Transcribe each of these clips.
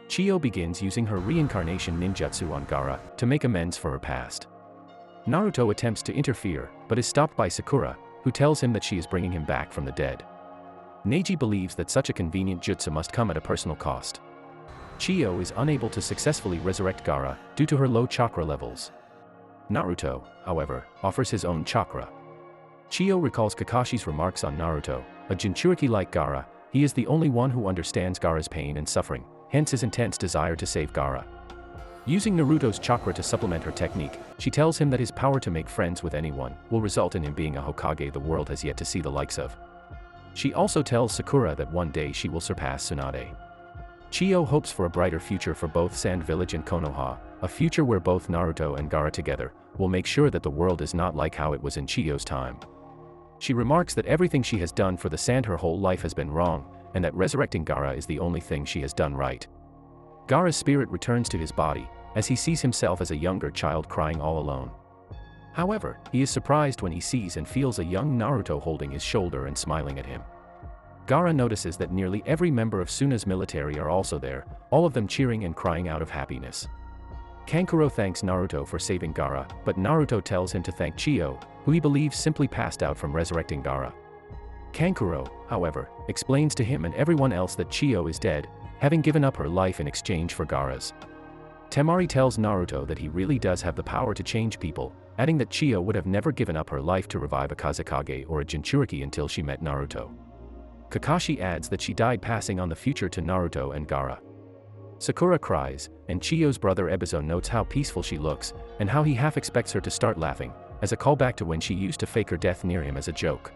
Chiyo begins using her reincarnation ninjutsu on Gaara to make amends for her past. Naruto attempts to interfere, but is stopped by Sakura, who tells him that she is bringing him back from the dead. Neji believes that such a convenient jutsu must come at a personal cost. Chiyo is unable to successfully resurrect Gaara due to her low chakra levels. Naruto, however, offers his own chakra. Chiyo recalls Kakashi's remarks on Naruto, a Jinchuriki like Gaara, he is the only one who understands Gaara's pain and suffering, hence his intense desire to save Gaara. Using Naruto's chakra to supplement her technique, she tells him that his power to make friends with anyone will result in him being a Hokage the world has yet to see the likes of. She also tells Sakura that one day she will surpass Tsunade. Chiyo hopes for a brighter future for both Sand Village and Konoha, a future where both Naruto and Gaara together will make sure that the world is not like how it was in Chiyo's time. She remarks that everything she has done for the Sand her whole life has been wrong, and that resurrecting Gaara is the only thing she has done right. Gaara's spirit returns to his body, as he sees himself as a younger child crying all alone. However, he is surprised when he sees and feels a young Naruto holding his shoulder and smiling at him. Gaara notices that nearly every member of Suna's military are also there, all of them cheering and crying out of happiness. Kankuro thanks Naruto for saving Gaara, but Naruto tells him to thank Chiyo, who he believes simply passed out from resurrecting Gaara. Kankuro, however, explains to him and everyone else that Chiyo is dead, having given up her life in exchange for Gaara's. Temari tells Naruto that he really does have the power to change people, adding that Chiyo would have never given up her life to revive a Kazekage or a Jinchuriki until she met Naruto. Kakashi adds that she died passing on the future to Naruto and Gaara. Sakura cries, and Chiyo's brother Ebizo notes how peaceful she looks, and how he half expects her to start laughing, as a callback to when she used to fake her death near him as a joke.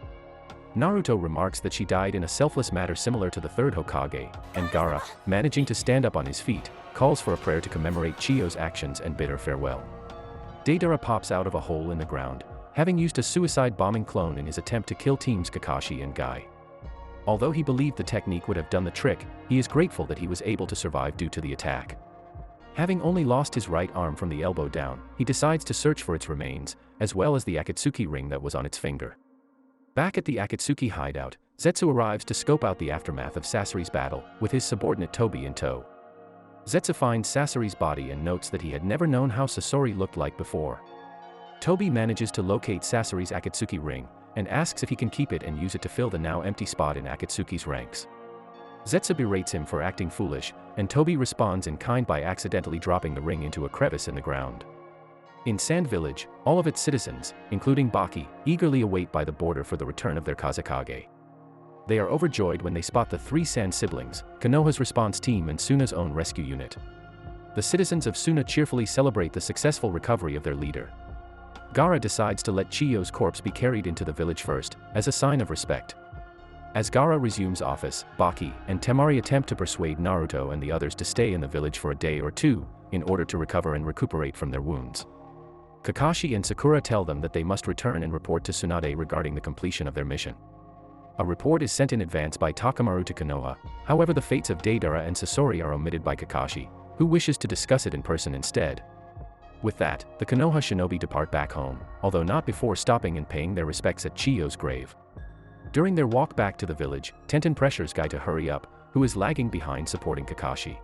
Naruto remarks that she died in a selfless manner similar to the third Hokage, and Gaara, managing to stand up on his feet, calls for a prayer to commemorate Chiyo's actions and bid her farewell. Deidara pops out of a hole in the ground, having used a suicide bombing clone in his attempt to kill teams Kakashi and Guy. Although he believed the technique would have done the trick, he is grateful that he was able to survive due to the attack. Having only lost his right arm from the elbow down, he decides to search for its remains, as well as the Akatsuki ring that was on its finger. Back at the Akatsuki hideout, Zetsu arrives to scope out the aftermath of Sasori's battle, with his subordinate Tobi in tow. Zetsu finds Sasori's body and notes that he had never known how Sasori looked like before. Tobi manages to locate Sasori's Akatsuki ring, and asks if he can keep it and use it to fill the now empty spot in Akatsuki's ranks. Zetsu berates him for acting foolish, and Tobi responds in kind by accidentally dropping the ring into a crevice in the ground. In Sand Village, all of its citizens, including Baki, eagerly await by the border for the return of their Kazekage. They are overjoyed when they spot the three Sand siblings, Konoha's response team and Suna's own rescue unit. The citizens of Suna cheerfully celebrate the successful recovery of their leader. Gaara decides to let Chiyo's corpse be carried into the village first, as a sign of respect. As Gaara resumes office, Baki and Temari attempt to persuade Naruto and the others to stay in the village for a day or two, in order to recover and recuperate from their wounds. Kakashi and Sakura tell them that they must return and report to Tsunade regarding the completion of their mission. A report is sent in advance by Takamaru to Konoha, however the fates of Deidara and Sasori are omitted by Kakashi, who wishes to discuss it in person instead. With that, the Konoha shinobi depart back home, although not before stopping and paying their respects at Chiyo's grave. During their walk back to the village, Tenten pressures Guy to hurry up, who is lagging behind supporting Kakashi.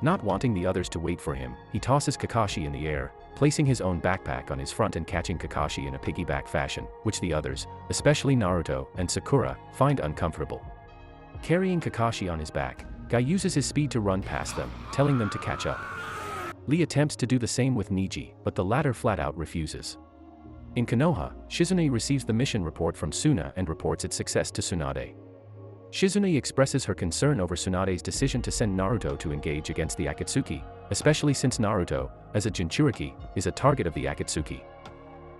Not wanting the others to wait for him, he tosses Kakashi in the air, placing his own backpack on his front and catching Kakashi in a piggyback fashion, which the others, especially Naruto and Sakura, find uncomfortable. Carrying Kakashi on his back, Guy uses his speed to run past them, telling them to catch up. Lee attempts to do the same with Neji, but the latter flat out refuses. In Konoha, Shizune receives the mission report from Suna and reports its success to Tsunade. Shizune expresses her concern over Tsunade's decision to send Naruto to engage against the Akatsuki, especially since Naruto, as a Jinchuriki, is a target of the Akatsuki.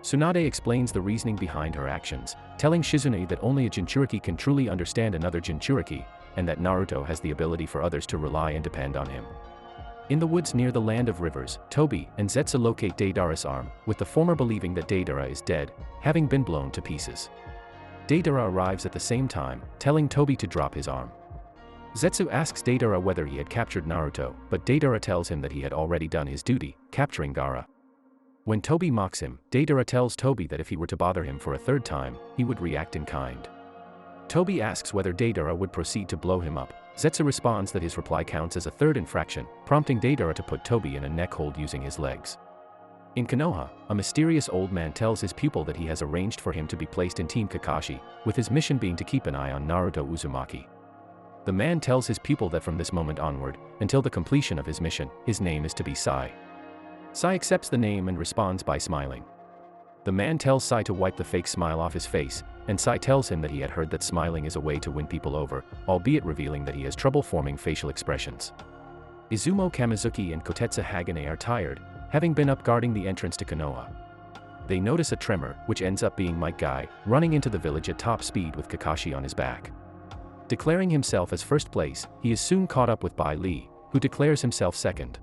Tsunade explains the reasoning behind her actions, telling Shizune that only a Jinchuriki can truly understand another Jinchuriki, and that Naruto has the ability for others to rely and depend on him. In the woods near the Land of Rivers, Tobi and Zetsu locate Deidara's arm, with the former believing that Deidara is dead, having been blown to pieces. Deidara arrives at the same time, telling Tobi to drop his arm. Zetsu asks Deidara whether he had captured Naruto, but Deidara tells him that he had already done his duty, capturing Gaara. When Tobi mocks him, Deidara tells Tobi that if he were to bother him for a third time, he would react in kind. Tobi asks whether Deidara would proceed to blow him up, Zetsu responds that his reply counts as a third infraction, prompting Deidara to put Toby in a neck hold using his legs. In Konoha, a mysterious old man tells his pupil that he has arranged for him to be placed in Team Kakashi, with his mission being to keep an eye on Naruto Uzumaki. The man tells his pupil that from this moment onward, until the completion of his mission, his name is to be Sai. Sai accepts the name and responds by smiling. The man tells Sai to wipe the fake smile off his face, and Sai tells him that he had heard that smiling is a way to win people over, albeit revealing that he has trouble forming facial expressions. Izumo Kamizuki and Kotetsu Hagane are tired, having been up guarding the entrance to Konoha. They notice a tremor, which ends up being Mike Guy, running into the village at top speed with Kakashi on his back. Declaring himself as first place, he is soon caught up with Bai Lee, who declares himself second.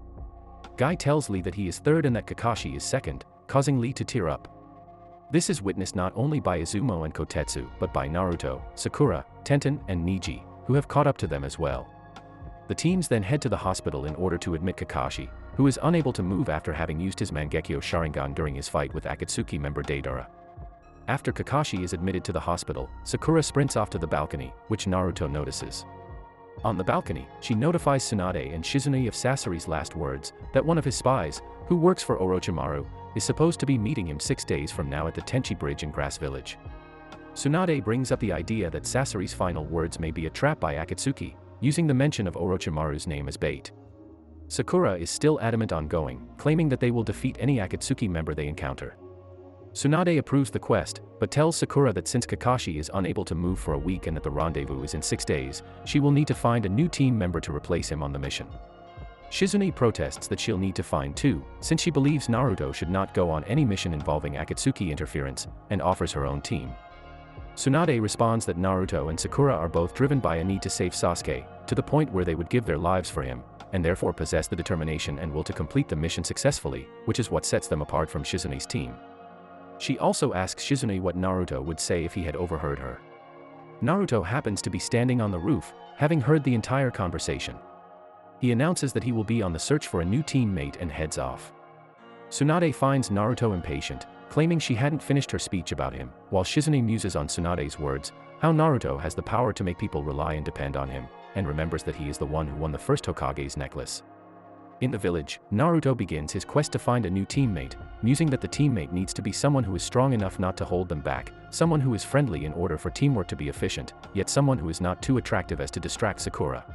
Guy tells Lee that he is third and that Kakashi is second, causing Lee to tear up. This is witnessed not only by Izumo and Kotetsu but by Naruto, Sakura, Tenten, and Niji, who have caught up to them as well. The teams then head to the hospital in order to admit Kakashi, who is unable to move after having used his Mangekyo Sharingan during his fight with Akatsuki member Deidara. After Kakashi is admitted to the hospital, Sakura sprints off to the balcony, which Naruto notices. On the balcony, she notifies Tsunade and Shizune of Sasori's last words, that one of his spies, who works for Orochimaru, is supposed to be meeting him 6 days from now at the Tenchi Bridge in Grass Village. Tsunade brings up the idea that Sasori's final words may be a trap by Akatsuki, using the mention of Orochimaru's name as bait. Sakura is still adamant on going, claiming that they will defeat any Akatsuki member they encounter. Tsunade approves the quest, but tells Sakura that since Kakashi is unable to move for a week and that the rendezvous is in 6 days, she will need to find a new team member to replace him on the mission. Shizune protests that she'll need to find two, since she believes Naruto should not go on any mission involving Akatsuki interference, and offers her own team. Tsunade responds that Naruto and Sakura are both driven by a need to save Sasuke, to the point where they would give their lives for him, and therefore possess the determination and will to complete the mission successfully, which is what sets them apart from Shizune's team. She also asks Shizune what Naruto would say if he had overheard her. Naruto happens to be standing on the roof, having heard the entire conversation. He announces that he will be on the search for a new teammate and heads off. Tsunade finds Naruto impatient, claiming she hadn't finished her speech about him, while Shizune muses on Tsunade's words, how Naruto has the power to make people rely and depend on him, and remembers that he is the one who won the first Hokage's necklace. In the village, Naruto begins his quest to find a new teammate, musing that the teammate needs to be someone who is strong enough not to hold them back, someone who is friendly in order for teamwork to be efficient, yet someone who is not too attractive as to distract Sakura.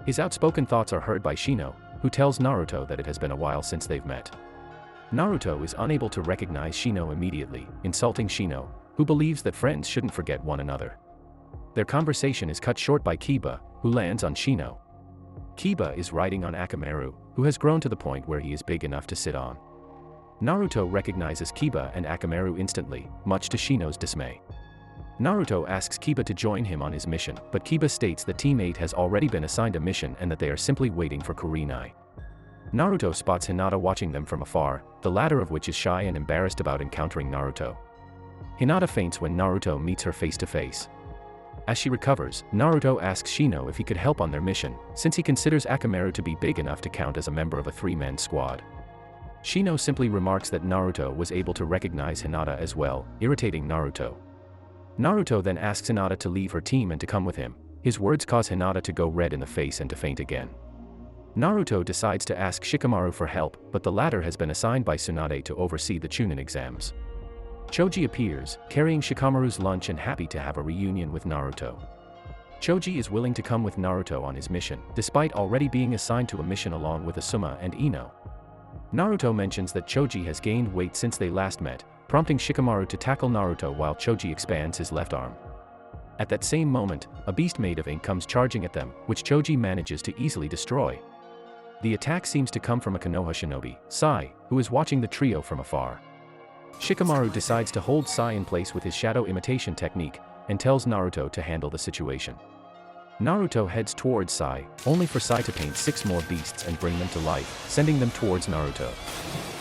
His outspoken thoughts are heard by Shino, who tells Naruto that it has been a while since they've met. Naruto is unable to recognize Shino immediately, insulting Shino, who believes that friends shouldn't forget one another. Their conversation is cut short by Kiba, who lands on Shino. Kiba is riding on Akamaru, who has grown to the point where he is big enough to sit on. Naruto recognizes Kiba and Akamaru instantly, much to Shino's dismay. Naruto asks Kiba to join him on his mission, but Kiba states that Team 8 has already been assigned a mission and that they are simply waiting for Kurenai. Naruto spots Hinata watching them from afar, the latter of which is shy and embarrassed about encountering Naruto. Hinata faints when Naruto meets her face to face. As she recovers, Naruto asks Shino if he could help on their mission, since he considers Akamaru to be big enough to count as a member of a three-man squad. Shino simply remarks that Naruto was able to recognize Hinata as well, irritating Naruto. Naruto then asks Hinata to leave her team and to come with him. His words cause Hinata to go red in the face and to faint again. Naruto decides to ask Shikamaru for help, but the latter has been assigned by Tsunade to oversee the Chunin exams. Choji appears, carrying Shikamaru's lunch and happy to have a reunion with Naruto. Choji is willing to come with Naruto on his mission, despite already being assigned to a mission along with Asuma and Ino. Naruto mentions that Choji has gained weight since they last met, prompting Shikamaru to tackle Naruto while Choji expands his left arm. At that same moment, a beast made of ink comes charging at them, which Choji manages to easily destroy. The attack seems to come from a Konoha shinobi, Sai, who is watching the trio from afar. Shikamaru decides to hold Sai in place with his shadow imitation technique, and tells Naruto to handle the situation. Naruto heads towards Sai, only for Sai to paint 6 more beasts and bring them to life, sending them towards Naruto.